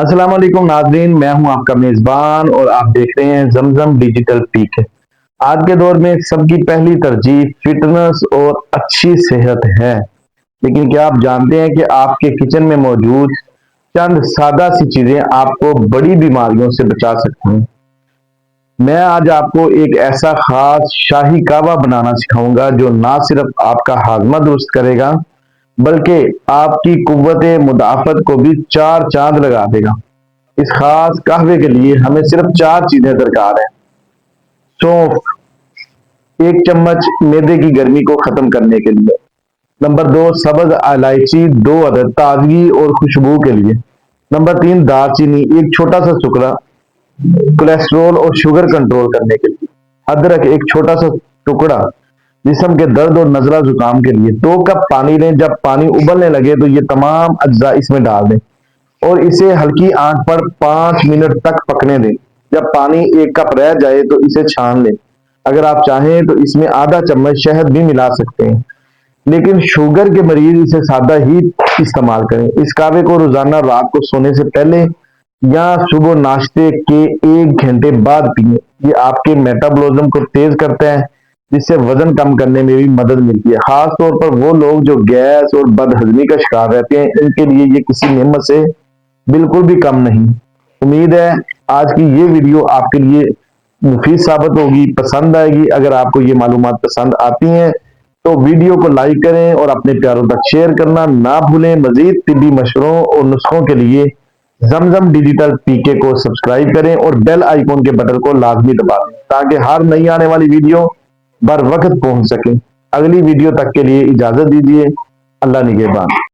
अस्सलाम वालेकुम नाज़रीन, मैं हूं आपका मेज़बान और आप देख रहे हैं ज़मज़म डिजिटल पीके। आज के दौर में सबकी पहली तरजीह फिटनेस और अच्छी सेहत है, लेकिन क्या आप जानते हैं कि आपके किचन में मौजूद चंद सादा सी चीज़ें आपको बड़ी बीमारियों से बचा सकती हैं। मैं आज आपको एक ऐसा खास शाही कहवा बनाना सिखाऊंगा जो ना सिर्फ आपका हाजमा दुरुस्त करेगा बल्कि आपकी कुव्वत मुदाफ़त को भी चार चांद लगा देगा। इस खास कहवे के लिए हमें सिर्फ चार चीजें दरकार है। सौंफ, एक चम्मच मैदे की गर्मी को खत्म करने के लिए। नंबर दो, सब्ज इलायची दो अदद ताजगी और खुशबू के लिए। नंबर तीन, दालचीनी एक छोटा सा टुकड़ा कोलेस्ट्रॉल और शुगर कंट्रोल करने के लिए। अदरक एक छोटा सा टुकड़ा जिस्म के दर्द और नजला जुकाम के लिए। 2 कप पानी लें, जब पानी उबलने लगे तो ये तमाम अज्जा इसमें डाल दें और इसे हल्की आंच पर 5 मिनट तक पकने दें। जब पानी 1 कप रह जाए तो इसे छान लें। अगर आप चाहें तो इसमें आधा चम्मच शहद भी मिला सकते हैं, लेकिन शुगर के मरीज इसे सादा ही इस्तेमाल करें। इस कावे को रोजाना रात को सोने से पहले या सुबह नाश्ते के 1 घंटे बाद पिए। ये आपके मेटाबॉलिज्म को तेज करता है, जिससे वजन कम करने में भी मदद मिलती है। खास तौर पर वो लोग जो गैस और बदहजमी का शिकार रहते हैं, इनके लिए ये किसी नेमत से बिल्कुल भी कम नहीं। उम्मीद है आज की ये वीडियो आपके लिए मुफीद साबित होगी, पसंद आएगी। अगर आपको ये मालूमात पसंद आती हैं तो वीडियो को लाइक करें और अपने प्यारों तक शेयर करना ना भूलें। मजीद तिब्बी मशवरों और नुस्खों के लिए जमजम डिजिटल पीके को सब्सक्राइब करें और बेल आइकॉन के बटन को लाजमी दबा दें ताकि हर नई आने वाली वीडियो बर वक्त पहुंच सके। अगली वीडियो तक के लिए इजाजत दीजिए। अल्लाह निगहबान।